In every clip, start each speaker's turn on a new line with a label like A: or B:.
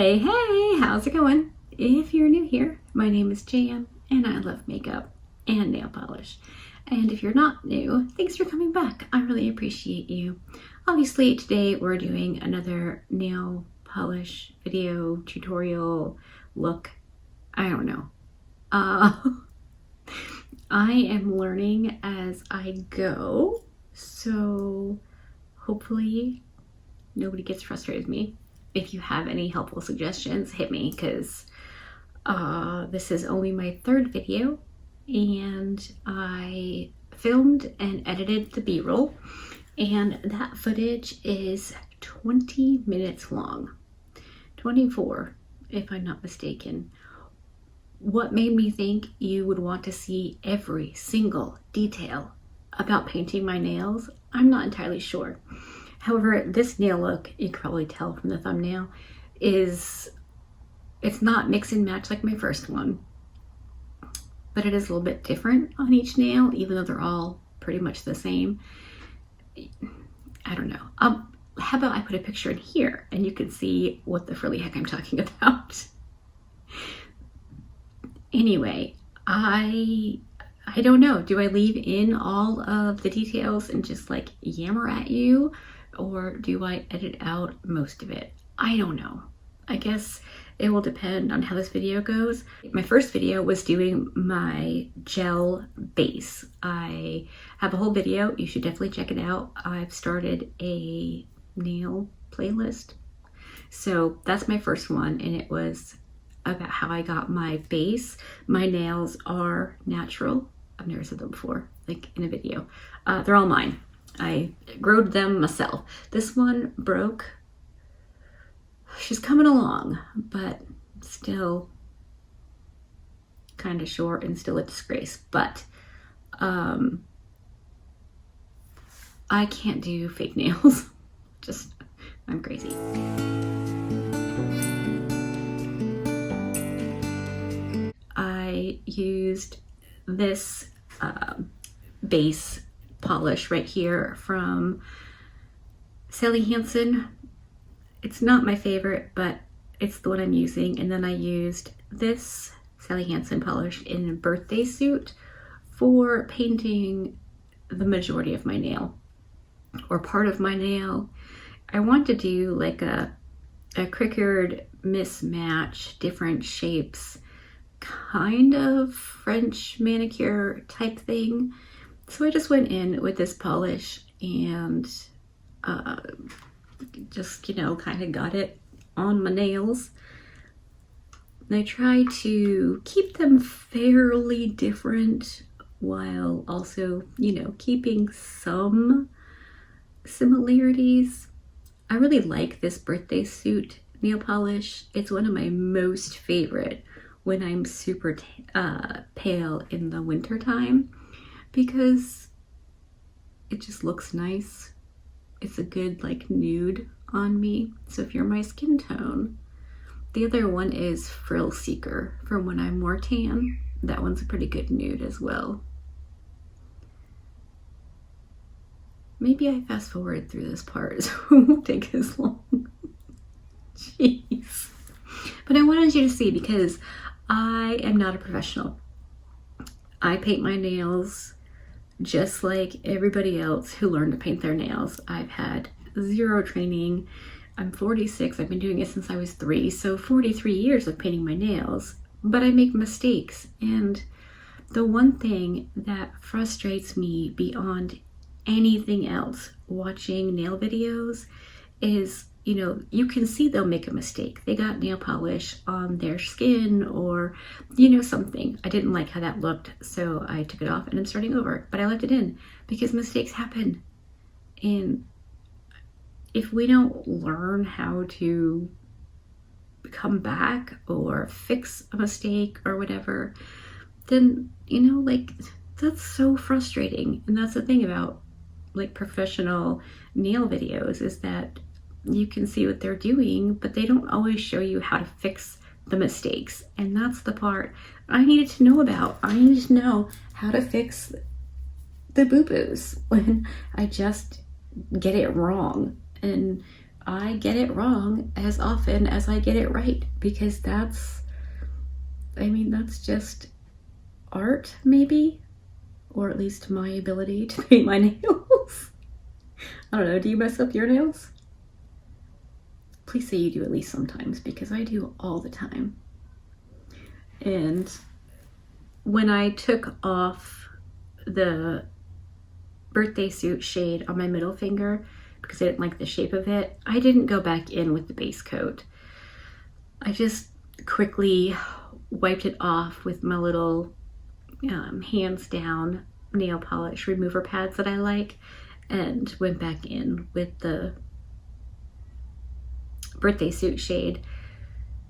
A: Hey, hey, how's it going? If you're new here, my name is Jan and I love makeup and nail polish. And if you're not new, thanks for coming back. I really appreciate you. Obviously, today we're doing another nail polish video tutorial look. I don't know. I am learning as I go, so hopefully nobody gets frustrated with me. If you have any helpful suggestions, hit me, because this is only my third video and I filmed and edited the B-roll, and that footage is 20 minutes long. 24 if I'm not mistaken. What made me think you would want to see every single detail about painting my nails, I'm not entirely sure. However, this nail look, you can probably tell from the thumbnail, it's not mix and match like my first one, but it is a little bit different on each nail, even though they're all pretty much the same. I don't know. How about I put a picture in here and you can see what the frilly heck I'm talking about. Anyway, I don't know. Do I leave in all of the details and just like yammer at you? Or do I edit out most of it? I don't know. I guess it will depend on how this video goes. My first video was doing my gel base. I have a whole video. You should definitely check it out. I've started a nail playlist. So that's my first one, and it was about how I got my base. My nails are natural. I've never said that before, like in a video. They're all mine. I growed them myself. This one broke. She's coming along, but still kind of short and still a disgrace. But I can't do fake nails. Just, I'm crazy. I used this base polish right here from Sally Hansen. It's not my favorite, but it's the one I'm using. And then I used this Sally Hansen polish in a birthday suit for painting the majority of my nail, or part of my nail. I want to do like a crickered mismatch, different shapes, kind of French manicure type thing. So I just went in with this polish and just, you know, kind of got it on my nails. And I try to keep them fairly different while also, you know, keeping some similarities. I really like this birthday suit nail polish. It's one of my most favorite when I'm super pale in the winter time, because it just looks nice. It's a good like nude on me. So if you're my skin tone. The other one is Frill Seeker for when I'm more tan. That one's a pretty good nude as well. Maybe I fast forward through this part so it won't take as long. Jeez. But I wanted you to see, because I am not a professional. I paint my nails just like everybody else who learned to paint their nails. I've had zero training. I'm 46. I've been doing it since I was 3. So 43 years of painting my nails. But I make mistakes. And the one thing that frustrates me beyond anything else watching nail videos is, you know, you can see they'll make a mistake. They got nail polish on their skin, or, you know, something. I didn't like how that looked, so I took it off and I'm starting over. But I left it in because mistakes happen. And if we don't learn how to come back or fix a mistake or whatever, then, you know, like, that's so frustrating. And that's the thing about like professional nail videos, is that you can see what they're doing, but they don't always show you how to fix the mistakes. And that's the part I needed to know about. I needed to know how to fix the boo-boos when I just get it wrong. And I get it wrong as often as I get it right, because that's just art, maybe, or at least my ability to paint my nails. I don't know, do you mess up your nails? Please say you do at least sometimes, because I do all the time. And when I took off the birthday suit shade on my middle finger, because I didn't like the shape of it, I didn't go back in with the base coat. I just quickly wiped it off with my little hands down nail polish remover pads that I like, and went back in with the birthday suit shade.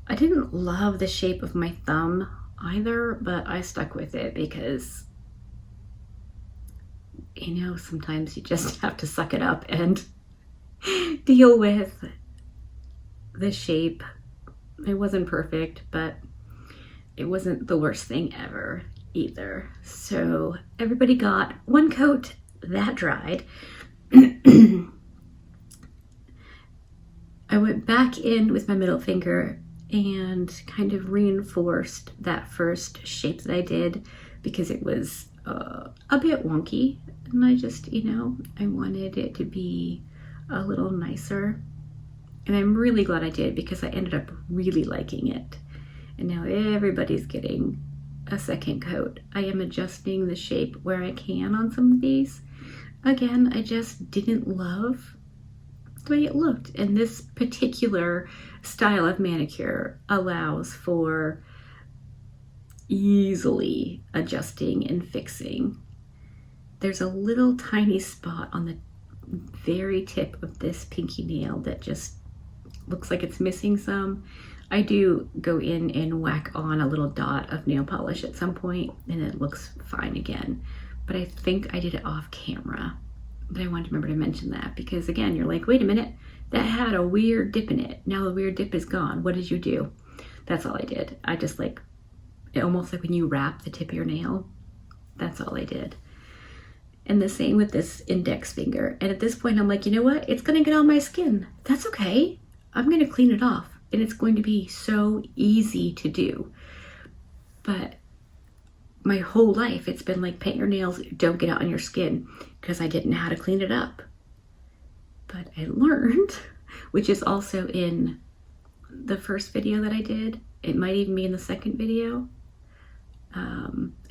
A: I didn't love the shape of my thumb either, but I stuck with it because, you know, sometimes you just have to suck it up and deal with the shape. It wasn't perfect, but it wasn't the worst thing ever either. So everybody got one coat that dried. I went back in with my middle finger and kind of reinforced that first shape that I did, because it was a bit wonky, and I just, you know, I wanted it to be a little nicer. And I'm really glad I did, because I ended up really liking it. And now everybody's getting a second coat. I am adjusting the shape where I can on some of these. Again, I just didn't love the way it looked. And this particular style of manicure allows for easily adjusting and fixing. There's a little tiny spot on the very tip of this pinky nail that just looks like it's missing some. I do go in and whack on a little dot of nail polish at some point, and it looks fine again. But I think I did it off camera. But I wanted to remember to mention that, because again, you're like, wait a minute, that had a weird dip in it. Now the weird dip is gone. What did you do? That's all I did. I just like, almost like when you wrap the tip of your nail, that's all I did. And the same with this index finger. And at this point, I'm like, you know what? It's gonna get on my skin. That's okay. I'm gonna clean it off. And it's going to be so easy to do. But my whole life, it's been like, paint your nails, don't get out on your skin, because I didn't know how to clean it up. But I learned, which is also in the first video that I did. It might even be in the second video.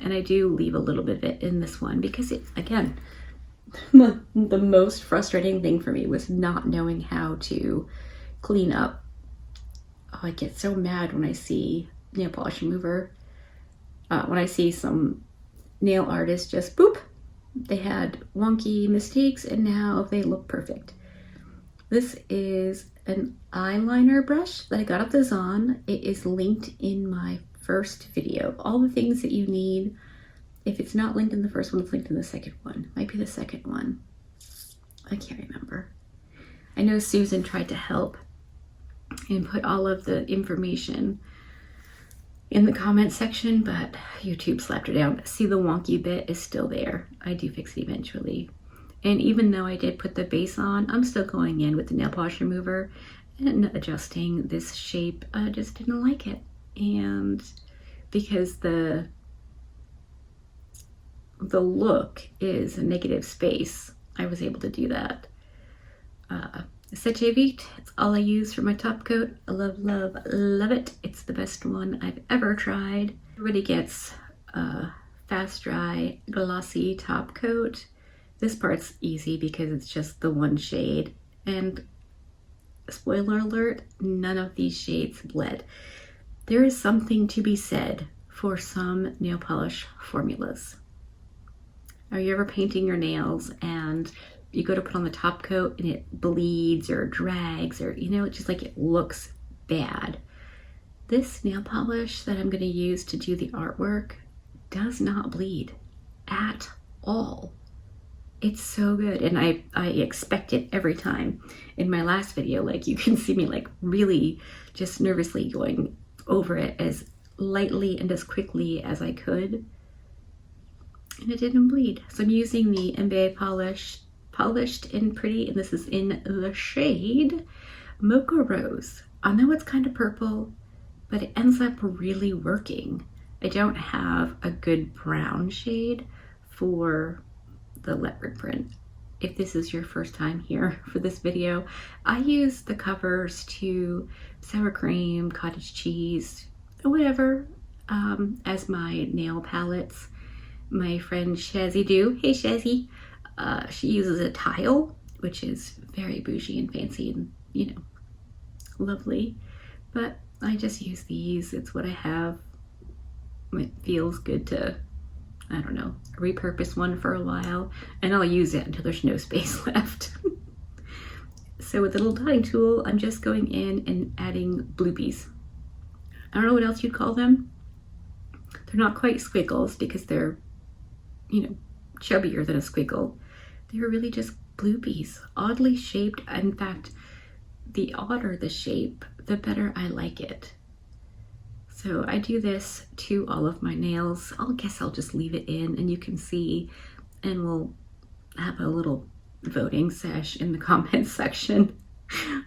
A: And I do leave a little bit of it in this one, because it's, again, the most frustrating thing for me was not knowing how to clean up. Oh, I get so mad when I see nail polish remover. When I see some nail artists just boop, they had wonky mistakes and now they look perfect. This is an eyeliner brush that I got off the Zon. It is linked in my first video. All the things that you need. If it's not linked in the first one, it's linked in the second one. Might be the second one. I can't remember. I know Susan tried to help and put all of the information in the comment section, but YouTube slapped her down. See, the wonky bit is still there. I do fix it eventually. And even though I did put the base on, I'm still going in with the nail polish remover and adjusting this shape. I just didn't like it. And because the look is a negative space, I was able to do that. C'est vite. It's all I use for my top coat. I love, love, love it. It's the best one I've ever tried. Everybody gets a fast dry, glossy top coat. This part's easy because it's just the one shade. And spoiler alert, none of these shades bled. There is something to be said for some nail polish formulas. Are you ever painting your nails and you go to put on the top coat and it bleeds or drags, or, you know, it's just like it looks bad? This nail polish that I'm going to use to do the artwork does not bleed at all. It's so good, and I expect it every time. In my last video, like, you can see me like really just nervously going over it as lightly and as quickly as I could, and it didn't bleed. So I'm using the MBA Polished and Pretty, and this is in the shade Mocha Rose. I know it's kind of purple, but it ends up really working. I don't have a good brown shade for the leopard print. If this is your first time here for this video, I use the covers to sour cream, cottage cheese, whatever, as my nail palettes. My friend Shazzy Do, hey Shazzy, she uses a tile, which is very bougie and fancy and, you know, lovely. But I just use these. It's what I have. It feels good to, I don't know, repurpose one for a while, and I'll use it until there's no space left. So with the little dotting tool, I'm just going in and adding bloopies. I don't know what else you'd call them. They're not quite squiggles because they're, you know, chubbier than a squiggle. They're really just bloopies, oddly shaped. In fact, the odder the shape, the better I like it. So I do this to all of my nails. I guess I'll just leave it in and you can see, and we'll have a little voting sesh in the comments section,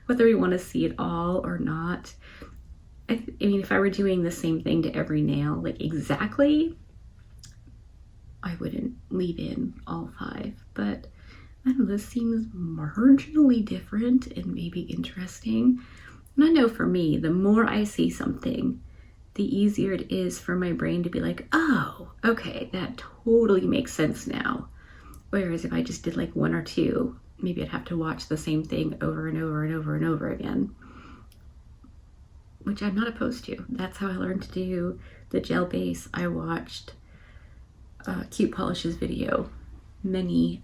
A: whether we want to see it all or not. I mean, if I were doing the same thing to every nail, like exactly, I wouldn't leave in all 5, but I don't know, this seems marginally different and maybe interesting. And I know for me, the more I see something, the easier it is for my brain to be like, oh, okay, that totally makes sense now. Whereas if I just did like 1 or 2, maybe I'd have to watch the same thing over and over and over and over again, which I'm not opposed to. That's how I learned to do the gel base. I watched Cute Polish's video many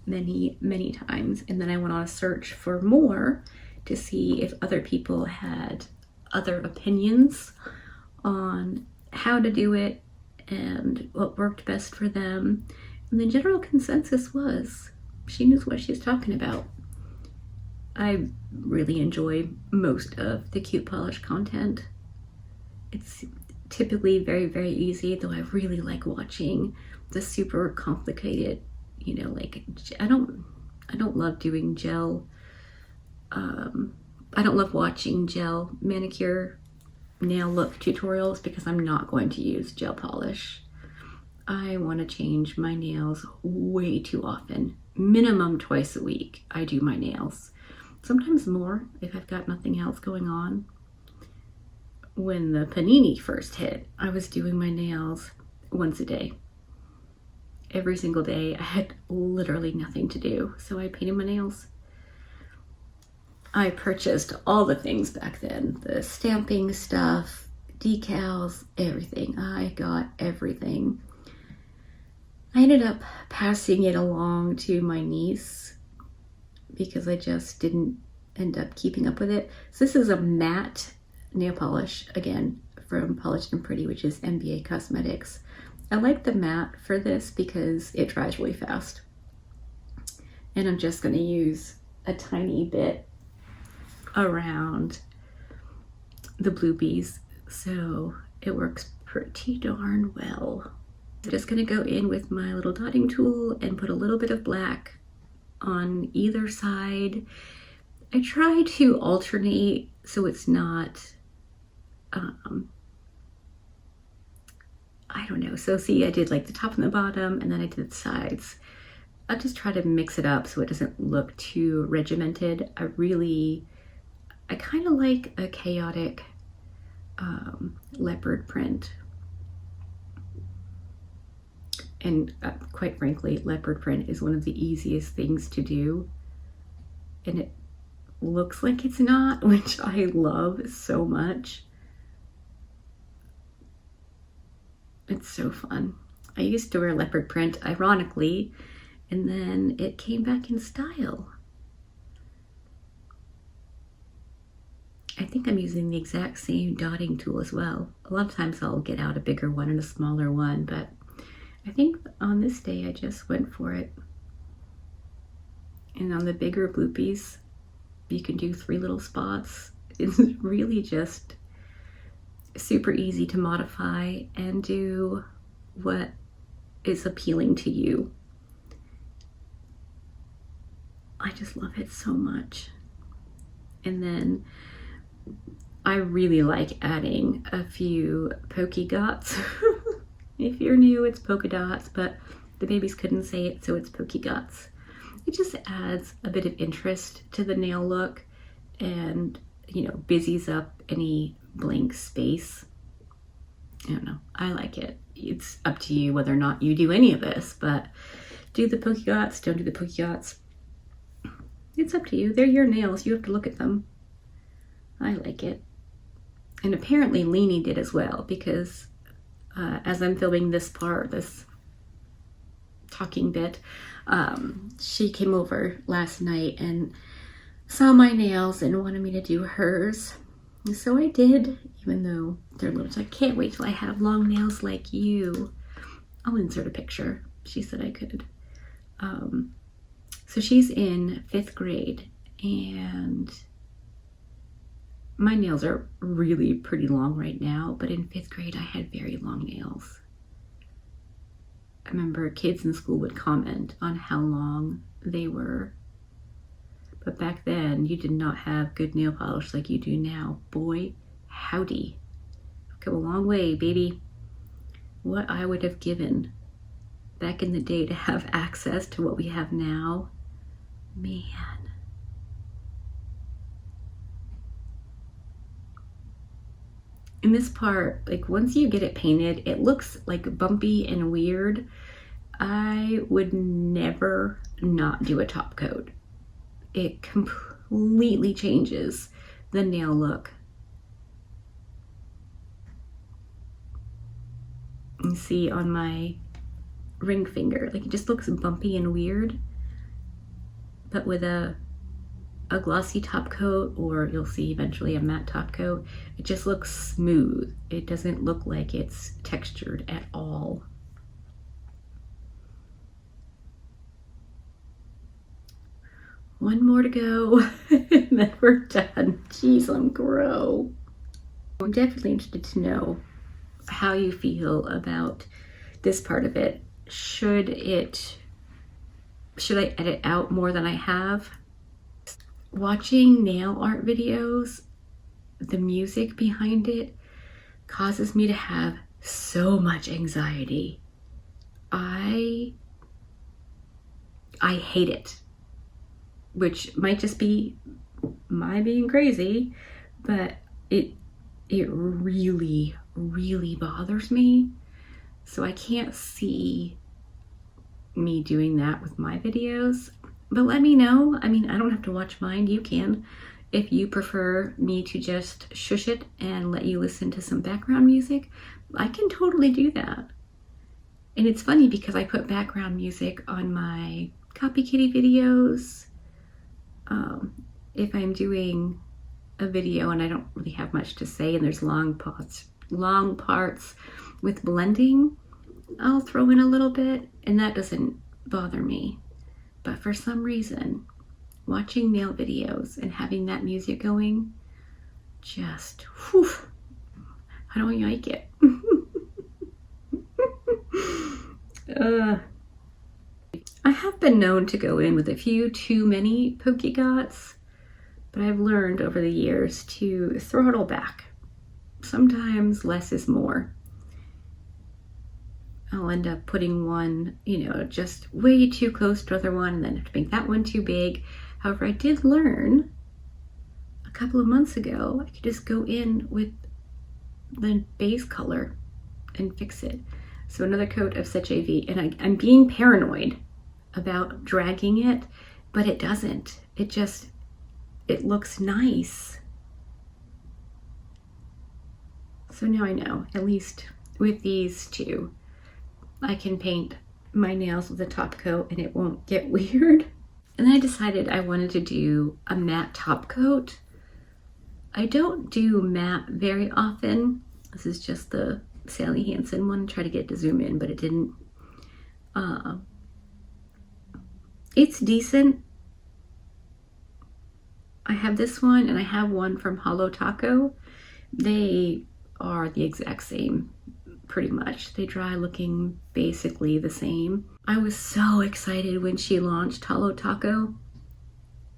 A: times, and then I went on a search for more to see if other people had other opinions on how to do it and what worked best for them. And the general consensus was she knows what she's talking about. I really enjoy most of the Cute Polish content. It's typically very easy, though I really like watching the super complicated, you know, like I don't love doing gel. I don't love watching gel manicure nail look tutorials because I'm not going to use gel polish. I want to change my nails way too often. Minimum twice a week I do my nails. Sometimes more if I've got nothing else going on. When the panini first hit, I was doing my nails once a day. Every single day. I had literally nothing to do, so I painted my nails. I purchased all the things back then, the stamping stuff, decals, everything. I got everything. I ended up passing it along to my niece because I just didn't end up keeping up with it. So this is a matte nail polish, again, from Polished and Pretty, which is MBA Cosmetics. I like the matte for this because it dries really fast. And I'm just going to use a tiny bit around the bloopies, so it works pretty darn well. I'm just going to go in with my little dotting tool and put a little bit of black on either side. I try to alternate so it's not I don't know. So see, I did like the top and the bottom, and then I did the sides. I just try to mix it up so it doesn't look too regimented. I kind of like a chaotic leopard print. And quite frankly, leopard print is one of the easiest things to do. And it looks like it's not, which I love so much. It's so fun. I used to wear leopard print, ironically, and then it came back in style. I think I'm using the exact same dotting tool as well. A lot of times I'll get out a bigger one and a smaller one, but I think on this day I just went for it. And on the bigger bloopies, you can do 3 little spots. It's really just super easy to modify and do what is appealing to you. I just love it so much. And then I really like adding a few polka dots. If you're new, it's polka dots, but the babies couldn't say it, so it's polka dots. It just adds a bit of interest to the nail look and, you know, busies up any blank space. I don't know, I like it. It's up to you whether or not you do any of this, but do the polka dots, don't do the polka dots. It's up to you. They're your nails. You have to look at them. I like it. And apparently Leanie did as well, because as I'm filming this part, this talking bit, she came over last night and saw my nails and wanted me to do hers. And so I did, even though they're little. So I can't wait till I have long nails like you. I'll insert a picture. She said I could. So she's in 5th grade, and my nails are really pretty long right now, but in 5th grade I had very long nails. I remember kids in school would comment on how long they were. But back then, you did not have good nail polish like you do now. Boy, howdy. I've come a long way, baby. What I would have given back in the day to have access to what we have now. Man. In this part, like once you get it painted, it looks like bumpy and weird. I would never not do a top coat. It completely changes the nail look. You see on my ring finger, like it just looks bumpy and weird. But with a glossy top coat, or you'll see eventually a matte top coat, it just looks smooth. It doesn't look like it's textured at all. One more to go, and then we're done. Jeez, I'm grow. I'm definitely interested to know how you feel about this part of it. Should I edit out more than I have? Watching nail art videos, the music behind it causes me to have so much anxiety. I hate it, which might just be my being crazy, but it really, really bothers me. So I can't see me doing that with my videos. But let me know. I mean, I don't have to watch mine. You can. If you prefer me to just shush it and let you listen to some background music, I can totally do that. And it's funny because I put background music on my Copy Kitty videos. If I'm doing a video and I don't really have much to say and there's long parts with blending, I'll throw in a little bit, and that doesn't bother me. But for some reason, watching nail videos and having that music going, just, whew, I don't like it. I have been known to go in with a few too many polka dots, but I've learned over the years to throttle back. Sometimes less is more. I'll end up putting one, you know, just way too close to the other one, and then have to make that one too big. However, I did learn a couple of months ago, I could just go in with the base color and fix it. So another coat of Such AV, and I'm being paranoid about dragging it, but it doesn't. It looks nice. So now I know, at least with these two, I can paint my nails with a top coat and it won't get weird. And then I decided I wanted to do a matte top coat. I don't do matte very often. This is just the Sally Hansen one. I tried to get it to zoom in, but it didn't. It's decent. I have this one and I have one from Holo Taco. They are the exact same, pretty much. They dry looking basically the same. I was so excited when she launched Holo Taco.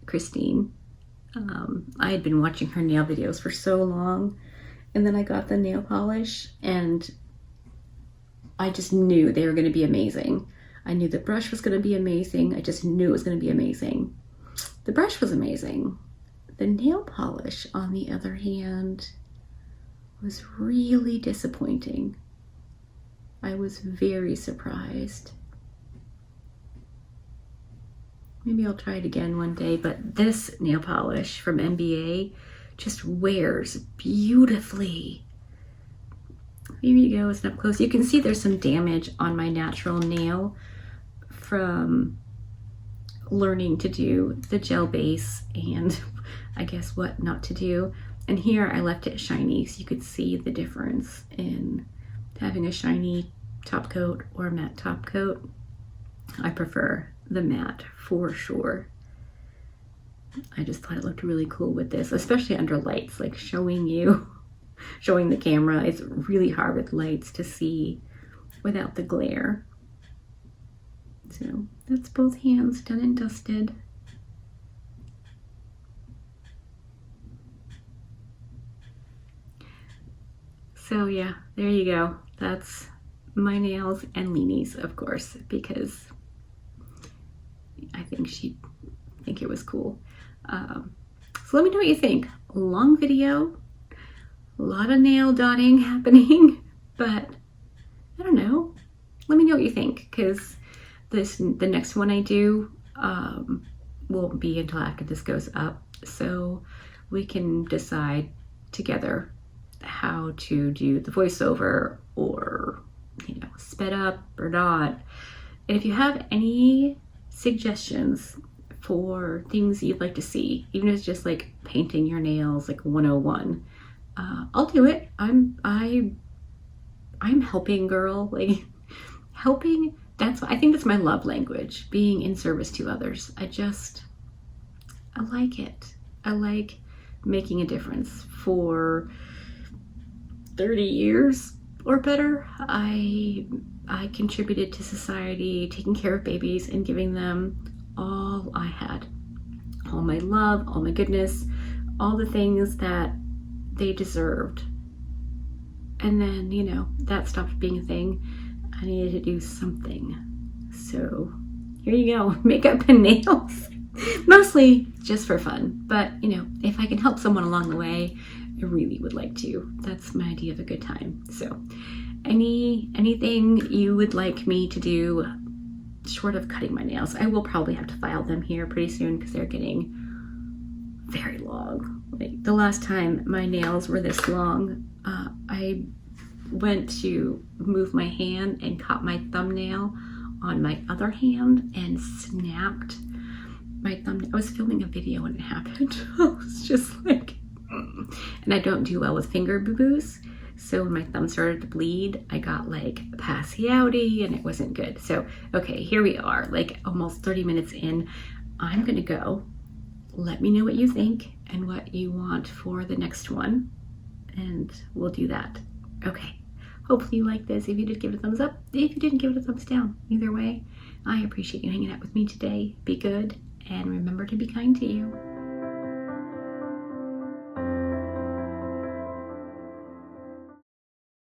A: Christine, I had been watching her nail videos for so long, and then I got the nail polish and I just knew they were going to be amazing. I knew the brush was going to be amazing. I just knew it was going to be amazing. The brush was amazing. The nail polish, on the other hand, was really disappointing. I was very surprised. Maybe I'll try it again one day, but this nail polish from NBA just wears beautifully. Here you go, it's up close. You can see there's some damage on my natural nail from learning to do the gel base and I guess what not to do. And here I left it shiny so you could see the difference in having a shiny top coat or a matte top coat. I prefer the matte for sure. I just thought it looked really cool with this, especially under lights, like showing the camera. It's really hard with lights to see without the glare. So that's both hands done and dusted. So yeah, there you go. That's my nails and Leanie's, of course, because I think she'd think it was cool. So let me know what you think. Long video, a lot of nail dotting happening, but I don't know. Let me know what you think, because the next one I do won't be until after this goes up, so we can decide together how to do the voiceover, or sped up or not. And if you have any suggestions for things you'd like to see, even if it's just like painting your nails like 101, I'll do it. I'm helping, girl. Like helping, I think that's my love language, being in service to others. I like it. I like making a difference. For 30 years or better, I contributed to society, taking care of babies and giving them all I had. All my love, all my goodness, all the things that they deserved. And then, that stopped being a thing. I needed to do something. So here you go, makeup and nails. Mostly just for fun. But, if I can help someone along the way, I really would like to. That's my idea of a good time. So anything you would like me to do short of cutting my nails, I will probably have to file them here pretty soon because they're getting very long. Like the last time my nails were this long, I went to move my hand and caught my thumbnail on my other hand and snapped my thumbnail. I was filming a video when it happened. I was just like, and I don't do well with finger boo-boos. So when my thumb started to bleed, I got like passy outy and it wasn't good. So, okay, here we are, like almost 30 minutes in. I'm gonna go. Let me know what you think and what you want for the next one, and we'll do that. Okay, hopefully you like this. If you did, give it a thumbs up. If you didn't, give it a thumbs down. Either way, I appreciate you hanging out with me today. Be good, and remember to be kind to you.